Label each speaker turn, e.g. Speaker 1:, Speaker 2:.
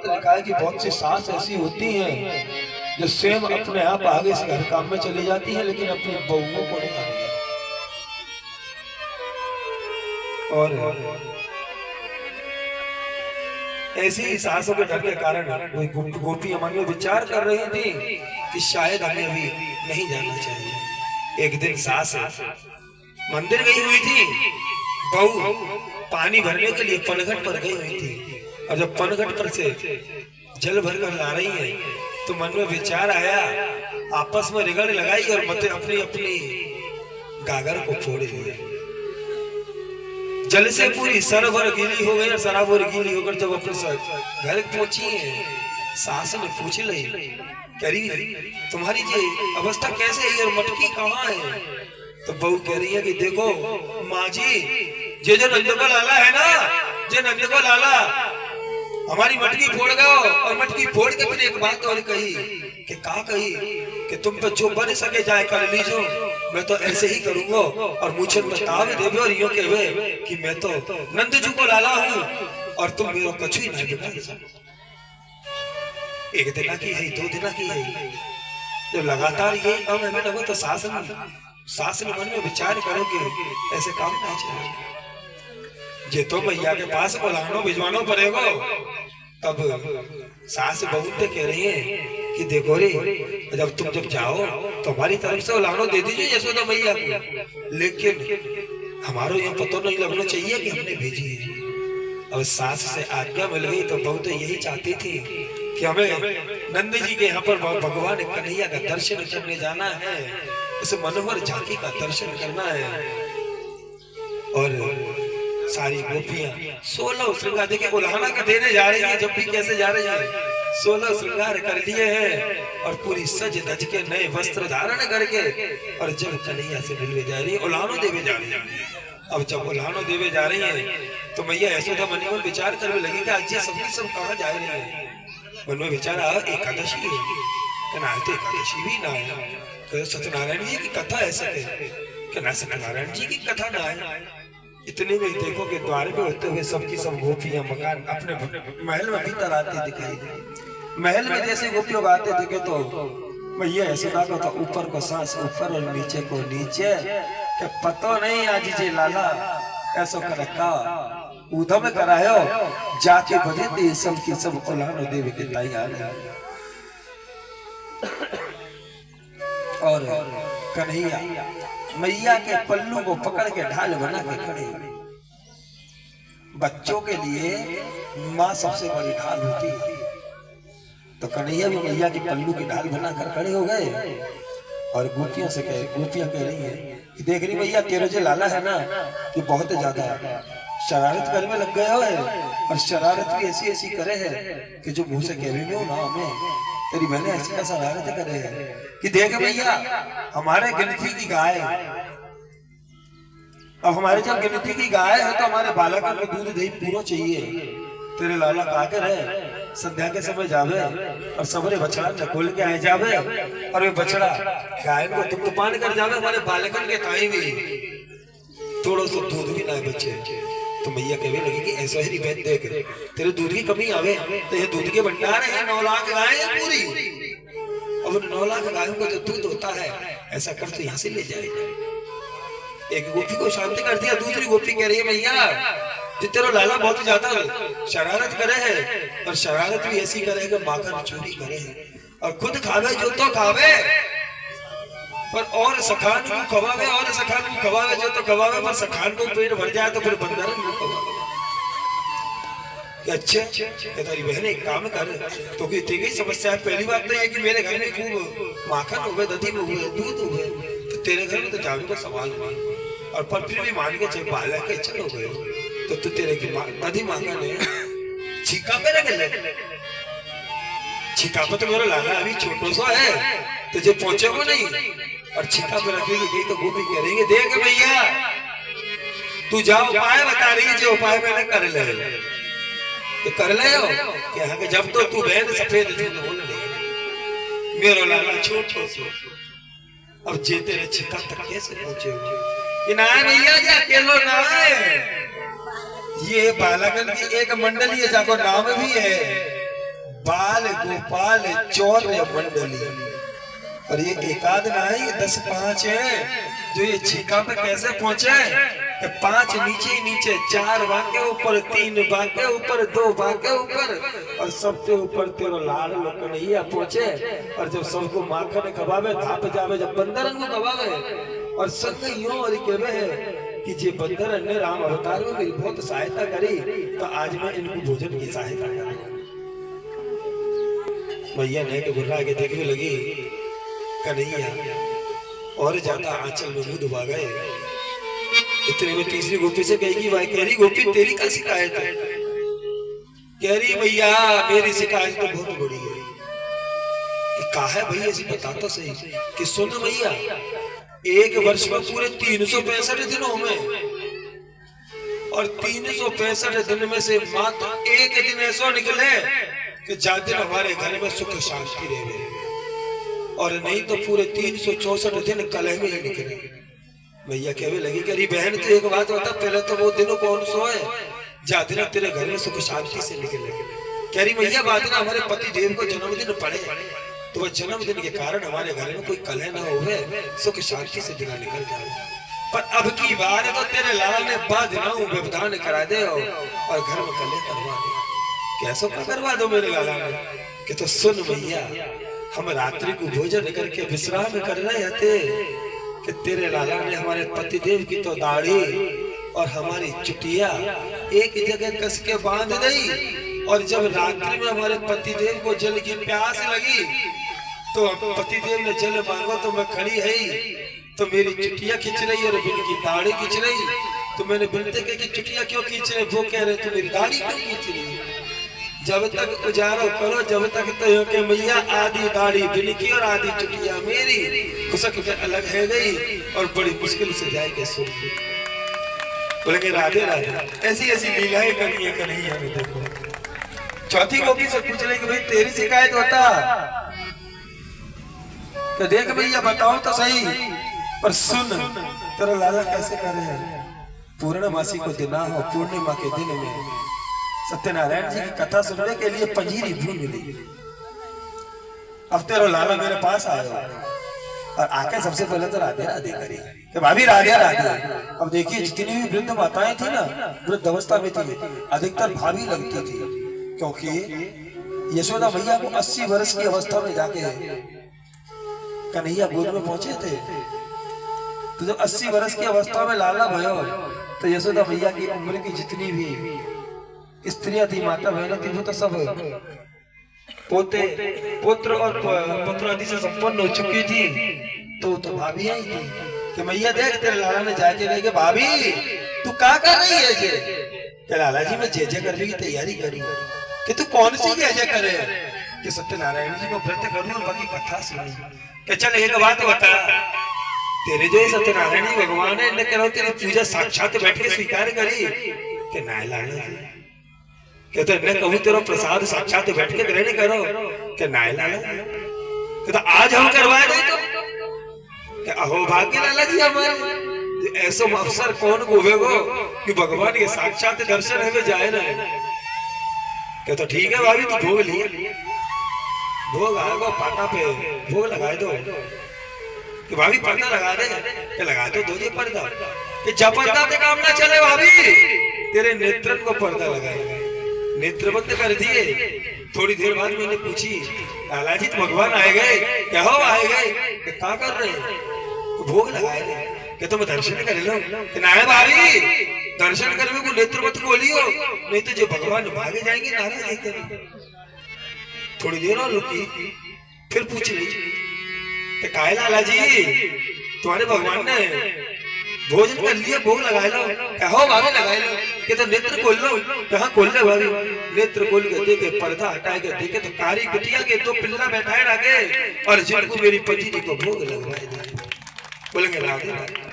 Speaker 1: लिखा है कि बहुत सी सास ऐसी होती हैं जो स्वयं अपने आप आगे से हर काम में चली जाती है लेकिन अपनी बहुओं को नहीं आने देती। और ऐसी ही सासों के डर के कारण वही गोपी मन में विचार कर रही थी कि शायद हमें अभी नहीं जाना चाहिए। एक दिन सास मंदिर गई हुई थी, बहू पानी भरने के लिए पनघट पर गई हुई थी और जब पनघट पर से जल भरकर ला रही है तो मन में विचार आया, आपस में रिगड़ लगाई और मत अपनी अपनी गागर को फोड़ लिया। जल से पूरी सरभर गीली हो गई और सराभर गीली होकर जब अपने घर पहुंची है, सास ने पूछ ली, कह रही तुम्हारी ये अवस्था कैसे है और मटकी कहाँ है? तो बहू कह रही है कि देखो माँ जी, ये जो नंद को लाला है ना, जो नंद को लाला हमारी मटकी फोड़ गए और मटकी फोड़ के फिर एक बात और कही कि कहा कही कि तुम पे जो बन सके जाए कर लीजो, मैं तो ऐसे ही करूंगा और मुझे बता भी देवे और यूं कहवे कि मैं तो नंद जी को लाला हूं और तुम मेरा कुछ ही नहीं बिगाड़ सकते। एक दिन की है, दो दिन की है, जो लगातार ये काम है ना, तो सास ने मन में विचार करो कि ऐसे काम नहीं चलेगा। जे तो भैया के पास बुलानो भिजवानो पड़ेगा। तब सास बहू पे कह रही है कि देखो रे, जब जाओ तो हमारी तरफ से उलानो दे दीजिए यशोदा मैया को, लेकिन हमारो ये पता नहीं लगना चाहिए कि हमने भेजी है। और सास से आज्ञा मिल गई तो बहू तो यही चाहती थी कि हमें नंद जी के यहाँ पर भगवान कन्हैया का दर्शन करने जाना है, उस मनोहर झांकी का दर्शन करना है। और सारी गोपियां 16 श्रृंगार देखिए उल्हाना का देने जा रही है, जब भी कैसे जा रही है, 16 श्रृंगार कर लिए हैं और पूरी सज धज के नए वस्त्र धारण करके और जब कन्हैया से मिलने जा रही है, उल्हानो देवे जा रही है। अब जब उल्हानो देवे जा रही है तो मैया यशोदा मन में विचार करने लगी कि आज ये सब कहाँ जा रहे हैं। मन में विचार आया एकादशी है, तो एकादशी भी ना है, सत्यनारायण जी की कथा ऐसे है कि सत्यनारायण जी की कथा ना है। इतने में देखो कि द्वार पे होते हुए सबकी सब गोपियां मकान अपने महल में भीतर आते दिखाई दे। महल में जैसे गोपियों आते देखे तो भैया यशोदा को तो ऊपर को सांस ऊपर और नीचे को नीचे, कि पतो नहीं आज जी लाला ऐसो कर का उधम करायो जाके बजे थे सबकी सब उल्हानो देवी के तैयार है। और कन्हैया मैया के पल्लू को पकड़ के ढाल बना के खड़े। बच्चों के लिए माँ सबसे बड़ी ढाल होती है, तो कन्हैया भी मैया के पल्लू की ढाल बनाकर खड़े हो गए। और गोपियां कह रही है कि देख रही भैया तेरे जो लाला है ना, ये बहुत ज्यादा शरारत करने लग गए हो, और शरारत भी ऐसी ऐसी करे है कि जो मुंह से कह रही हो ना हमें तेरी बहने ऐसी का शरारत करे है कि देख भैया हमारे गिनती की गाय, अब हमारे जब गिनती की गाय है तो हमारे बालक को दूध दही पूरा चाहिए। तेरे लाला का कर है संध्या के समय जावे और सबरे बछड़ा न खोल के आए जावे और वे बछड़ा गाय को तुम पान कर जावे, हमारे बालकन के ताई भी थोड़ा सा दूध भी ना बचे। तो मैया कहने लगी कि ऐसा ही रिवेद देख तेरे दूध की कमी आवे तो ये दूध के भंडार है, 9 लाख गाय है पूरी। अब उन 9 लाख गायों को जो दूध होता है ऐसा कर तो यहाँ से ले जाए। एक गोपी को शांति कर दिया, दूसरी गोपी कह रही है मैया जो तेरा लाला बहुत ज्यादा शरारत करे है और शरारत भी ऐसी करे कि माखन चोरी करे है और खुद खावे जो तो खावे पर और सखान को खवावे और सखान को खवावे जो तो खवावे पर सखान को पेट भर जाए तो फिर बंदर को खवावे। अच्छे तेरी बहन एक काम कर तो कि तेरी समस्या है। पहली बात तो ये कि मेरे घर में खूब माखन हुए, दही हुए, दूध हुए, तो तेरे घर में तो जाने का सवाल नहीं। और पर फिर भी मान के चल बालक के चलो गए तो तू तेरे की दही माखन है छीका पे रख ले। छीका पे तो मेरा लाला अभी छोटो सा है तुझे पहुंचेगा नहीं, और छिका पे रखेगी गई तो गोपी कह रही है देख भैया तू जाओ उपाय बता रही है, जो उपाय मैंने कर ले तो कर ले क्या कि जब तो तू बहन सफेद थी तो होने नहीं मेरा लाला छोटो सो, अब जे तेरे छिका तक कैसे पहुंचे कि ना भैया जी अकेलो ना है, ये बालागन की एक मंडली है जाको नाम भी है बाल गोपाल चौर्य मंडली। और ये एकाद नहीं 10-5 है जो ये छीका पे कैसे पहुंचे। 5 नीचे नीचे, 4 बाके ऊपर, 3 बाके ऊपर, 2 बाके ऊपर, और सबसे ऊपर तेरो लाल लोकनैया पहुंचे। और जब सबको माखन खवावे धाप जावे, जब बंदरन को खवावे और संग यूं और कहवे है कि जे बंदरन ने राम अवतार में मेरी बहुत सहायता करी, तो आज मैं इनको भोजन की सहायता करूंगा। मैया ने के बुर्रा के देखने लगी, कन्हैया और ज्यादा आंचल में मुंह डुबा गए। इतने में तीसरी गोपी से कहेगी, भाई कह रही गोपी तेरी क्या शिकायत है? कह रही भैया मेरी शिकायत तो बहुत बड़ी है। कि का है भैया ऐसी बता तो सही। कि सुन भैया, एक वर्ष में पूरे 365 दिनों में, और 365 दिन में से मात्र एक दिन ऐसा निकले कि जा दिन हमारे घर में सुख शांति रहे, और नहीं तो पूरे 364 दिन कलह में ही निकले। भैया कहने लगी, करी बहन तो एक बात बता, पहले तो वो दिनों कौन सो है जा दिन तेरे घर में सुख शांति से निकले। कह रही भैया बात ना हमारे पति देव को जन्मदिन पड़े, तो वह जन्मदिन के कारण हमारे घर में कोई कलह ना होवे, सुख शांति से दिन निकल जाए। पर अब की बार तो तेरे लाला ने बाद ना व्यवधान करा दे और घर में कलह करवा दे। कैसो करवा दो मेरे लाला ने? कि तो सुन भैया, हम रात्रि को भोजन करके विश्राम कर रहे थे कि तेरे लाला ने हमारे पतिदेव की तो दाढ़ी और हमारी चुटिया एक जगह कस के बांध दी। और जब रात्रि में हमारे पतिदेव को जल की प्यास लगी, तो पतिदेव ने जल मांगो तो मैं खड़ी है, तो मेरी चुटिया खींच रही और बिन की दाढ़ी खींच रही। तो मैंने बिनते कहा कि चुटिया क्यों खींच रहे? वो कह रहे तो मेरी दाढ़ी क्यों खींच रही है? जब तक उजारो करो, जब तक तो के मैया आधी दाढ़ी बिनकी और आधी चुटिया मेरी, खुशक से अलग है गई और बड़ी मुश्किल से जाएगी सुन। बोलेंगे राधे राधे। ऐसी ऐसी लीलाएं करनी है कन्हैया ने। देखो चौथी गोपी से पूछ रहे कि भाई तेरी शिकायत होता तो देख भैया बताओ तो सही, पर सुन तेरा लाला कैसे करे। पूर्णमासी को दिना हो, पूर्णिमा के दिन में सत्यनारायण जी की कथा सुनने के लिए पंजीरी भूल मिली। अब तेरा लाला मेरे पास आया और आके सबसे पहले तो राधे राधे करी कि भाभी राधे राधे। अब देखिए जितनी भी वृद्ध माताएं थी ना, वृद्ध अवस्था में थी, अधिकतर भाभी लगती थी, क्योंकि यशोदा मैया को 80 वर्ष की अवस्था में जाके कन्हैया गोद में पहुंचे थे। तो जब 80 वर्ष की अवस्था में लाला भयो, तो यशोदा मैया की उम्र की जितनी भी स्त्रियां थी, माता बहनें थी, वो तो सब पोते पुत्र और पुत्र आदि से संपन्न हो चुकी थी। तो भाभी आई थी कि मैया देख तेरे लाला ने जाके कहे कि भाभी तू क्या कर रही है? जे कि लाला जी मैं जय जय करने की तैयारी करी। कि तू कौन सी जय जय करे? कि सत्यनारायण जी को व्रत करूं और बाकी कथा सुनी। कि चल एक बात बता, तेरे जो सत्यनारायण जी भगवान है, इन्हें करो तेरी पूजा साक्षात बैठ के स्वीकार करी। कि ना लाला जी, कहते मैं कहूँ तेरा प्रसाद साक्षात बैठ के ग्रहण करो। कि ना लाला, कहते आज हम करवाए दे तो अहो भाग्य लाला जी हमारे ऐसा अवसर कौन गोवेगो कि भगवान के साक्षात दर्शन हमें जाए ना। कहते ठीक है भाभी तू भोग लिए, भोग आएगा पाटा पे भोग लगाए दो। कि भाभी पर्दा लगा दे। कि लगा दो, दो पर्दा। कि जब पर्दा पे काम ना चले भाभी, तेरे नेत्र को पर्दा लगाएगा। नेत्र बंद कर दिए। थोड़ी देर बाद मैंने पूछी, लाला जी तो भगवान आए गए? क्या हो आए गए? क्या कर रहे हैं? तो भोग लगाए गए। कि तुम दर्शन कर लो। कि ना भाभी दर्शन करने को नेत्र मत खोलियो, नहीं तो जो भगवान भागे जाएंगे नाराज है। थोड़ी देर और रुकी, फिर पूछ ली कि काहे लाला जी तुम्हारे भगवान ने भोजन कर लिया, भोग लगा लो। कहो भाभी लगाए लो। कि तो नेत्र खोल लो। कहाँ खोल ले भाभी? नेत्र खोल के देखे, पर्दा हटा के देखे तो कारी बिटिया के 2 पिल्ला बैठाए रखे और जिनको मेरी पति जी को भोग लगवाए। बोलेंगे राधे राधे।